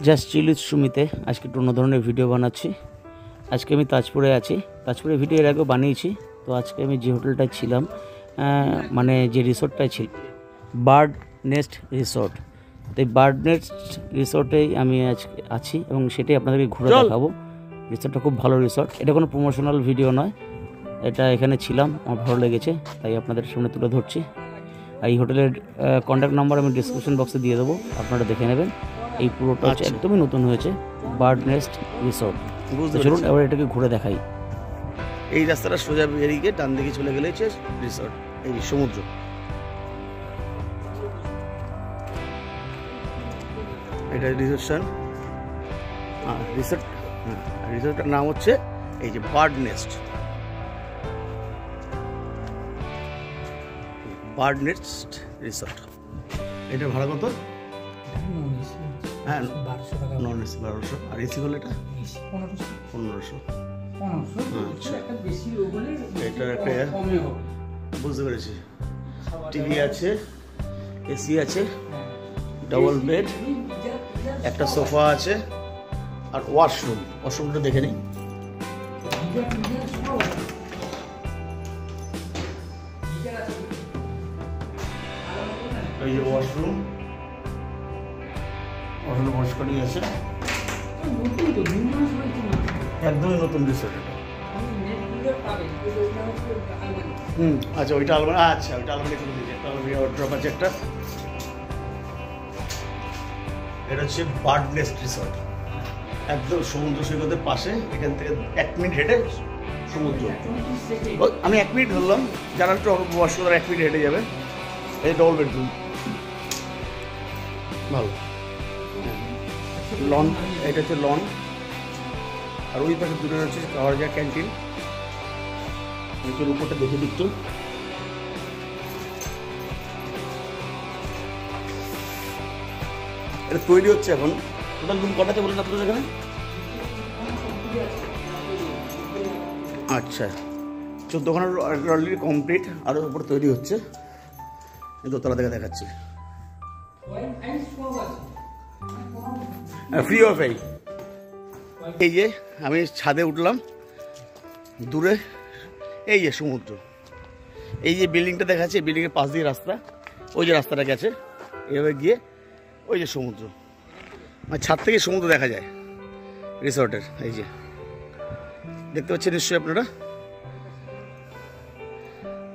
Just chill with সুমিতে আজকে একটু অন্য ধরনের ভিডিও বানাচ্ছি। আজকে আমি তাজপুরে আছি। তাজপুরে ভিডিও এর আগেও বানিয়েছি। তো আজকে আমি যে হোটেলটায় ছিলাম, মানে যে রিসোর্টটায় ছিল, বার্ড নেস্ট রিসোর্ট। তো এই বার্ড নেস্ট রিসোর্টেই আমি আজকে আছি এবং সেটাই আপনাদেরকে ঘুরে দেখাবো। রিসোর্টটা খুব ভালো রিসোর্ট। এটা কোনো প্রমোশনাল ভিডিও নয়, এটা এখানে ছিলাম, আমার ভালো লেগেছে তাই আপনাদের সামনে তুলে ধরছি। আর এই হোটেলের কন্ট্যাক্ট নাম্বার আমি ডিসক্রিপশন বক্সে দিয়ে দেবো, আপনারা দেখে নেবেন। এই পুরোটা হচ্ছে একদমই নতুন হয়েছে, বার্ড নেস্ট রিসোর্ট। চলুন এবার এটাকে ঘুরে দেখাই। এই রাস্তাটা সোজা বেরিয়ে ডান দিকে চলে গেলে হচ্ছে রিসোর্ট, এই সমুদ্র। এটা রিসেপশন, রিসোর্টটার নাম হচ্ছে এই যে bird nest. Bird nest resort. এটা ভাড়া কত? হ্যাঁ, 1200 টাকা। নন এসি 1200, আর এসি হলে এটা 1500। এটা একটা বুঝতে পেরেছি। টিভি আছে, এসি আছে, ডাবল বেড, একটা সোফা আছে, আর ওয়াশরুমটা দেখে নিই। এই যে ওয়াশরুম পরিষ্কারই আছে, একদমই নতুন রিসোর্ট এটা। আচ্ছা, ওইটা আলমারি, আচ্ছা ওইটা আলমারি করে দিয়েছে, একটা আলমারি ওয়ার্ড্রপ আছে একটা। এটা হচ্ছে বার্ড নেস্ট রিসোর্ট, একদম সমুদ্র সৈকতের পাশে। এখান থেকে 1 মিনিট হেঁটে সমুদ্র। আমি 1 মিনিট ধরলাম, যারা একটু বয়স্ক তারা 1 মিনিট হেঁটে যাবে। এই ডবল বেডরুম, ভালো। লন, এটা হচ্ছে লন, আর ওই পাশে দূরে হচ্ছে খাওয়ার জায়গা, ক্যান্টিন। নিচের উপরটা দেখে দিচ্ছ, এটা তৈরি হচ্ছে এখন। টোটাল রুম কটাতে বলেন আপনাদের এখানে? আচ্ছা, 14খানা অলরেডি কমপ্লিট, আরও উপরে তৈরি হচ্ছে। দোতলা থেকে দেখাচ্ছি, ফ্রি ওয়াইফাই। এই যে আমি ছাদে উঠলাম, দূরে এই যে সমুদ্র। এই যে বিল্ডিংটা দেখাচ্ছে, বিল্ডিংয়ের পাশ দিয়ে রাস্তা, ওই যে রাস্তাটা গেছে এভাবে গিয়ে ওই যে সমুদ্র। মানে ছাদ থেকে সমুদ্র দেখা যায় রিসর্টের। এই যে দেখতে পাচ্ছেন নিশ্চয়ই আপনারা,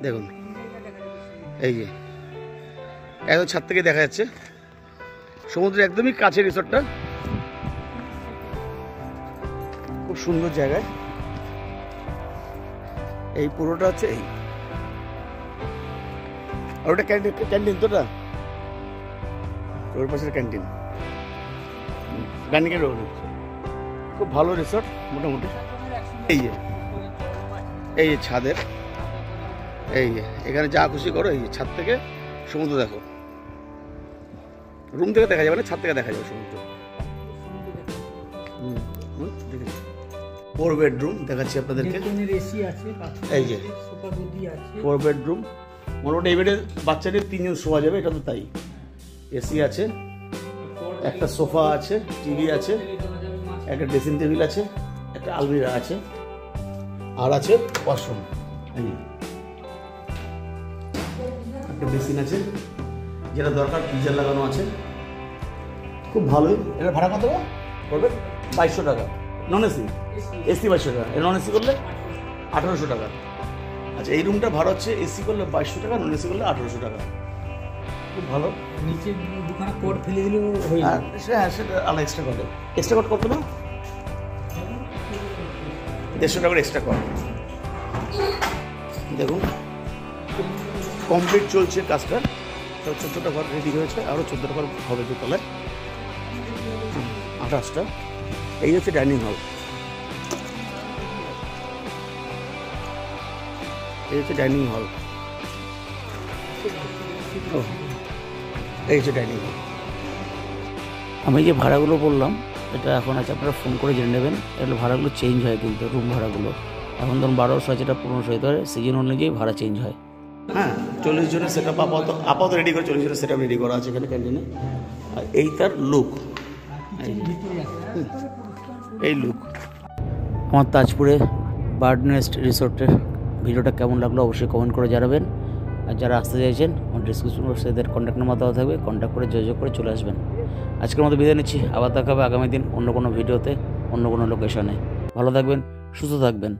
দেখুন এই যে একদম ছাদ থেকে দেখা যাচ্ছে সমুদ্রের একদমই কাছে রিসর্টটা। খুব সুন্দর জায়গায়। এই পুরোটা হচ্ছে এই, আর ওটা ক্যান্টিন তোটা, ওর পাশের ক্যান্টিন, গানিকের রোড। খুব ভালো রিসর্ট মোটামুটি। এই যে ছাদের, এই যে এখানে যা খুশি করো। এই যে ছাদ থেকে সমুদ্র দেখো, রুম থেকে দেখা যাবে না, ছাদ থেকে দেখা যাবে সমুদ্র। 4 বেডরুম দেখাচ্ছি আপনাদেরকে। এই যে 4 বেডরুম, মোটামুটি এই বেডে বাচ্চা নিয়ে 3 জন শোয়া যাবে, এটা তো তাই। এসি আছে, একটা সোফা আছে, টিভি আছে, একটা ড্রেসিং টেবিল আছে, একটা আলমিরা আছে, আর আছে ওয়াশরুম। একটা বেসিন আছে, যেটা দরকার গিজার লাগানো আছে। খুব ভালোই। এটা ভাড়া কত পড়বে? 2200 টাকা। নন এসি, এসি 2200 টাকা, নন এসি করলে 1800 টাকা। আচ্ছা, এই রুমটা ভাড়া হচ্ছে এসি করলে 2200 টাকা, নন এসি করলে 1800 টাকা। খুব ভালো। নিচে দুখানা কোড ফেলে দিলেও হয়ে যাবে। হ্যাঁ, সেটা আলাদা এক্সট্রা করে। এক্সট্রা কোড কত না? 150 টাকা এক্সট্রা কোড। দেখুন কমপ্লিট চলছে কাজটা। 14টা ঘর রেডি হয়েছে, আরও 14টা ঘর হবে দোতলায়, 28টা। এই হচ্ছে ডাইনিং হল, এই হচ্ছে ডাইনিং হল, এই হচ্ছে ডাইনিং হল। আমি যে ভাড়াগুলো বললাম, এটা এখন আছে, আপনারা ফোন করে জেনে নেবেন। এগুলো ভাড়াগুলো চেঞ্জ হয় কিন্তু, রুম ভাড়াগুলো এখন ধরুন 1200 আছে, এটা 1500 হতে পারে, সিজন অনুযায়ী ভাড়া চেঞ্জ হয়। হ্যাঁ, 40 জনের সেট আপ আপাতত রেডি করে, 40 জনের সেট আপ রেডি করা আছে এখানে ক্যান্টিনে। আর এই তার লুক, এই লুক। আমার তাজপুরে বার্ড নেস্ট রিসোর্টের ভিডিওটা কেমন লাগলো অবশ্যই কমেন্ট করে জানাবেন। আর যারা আসতে চাইছেন আমার ডিসক্রিপশন বক্সে এদের কন্ট্যাক্ট নাম্বার দেওয়া থাকবে, কন্ট্যাক্ট করে যোগাযোগ করে চলে আসবেন। আজকের মতো বিদায় নিচ্ছি, আবার দেখা হবে আগামী দিন অন্য কোনো ভিডিওতে, অন্য কোনো লোকেশনে। ভালো থাকবেন, সুস্থ থাকবেন।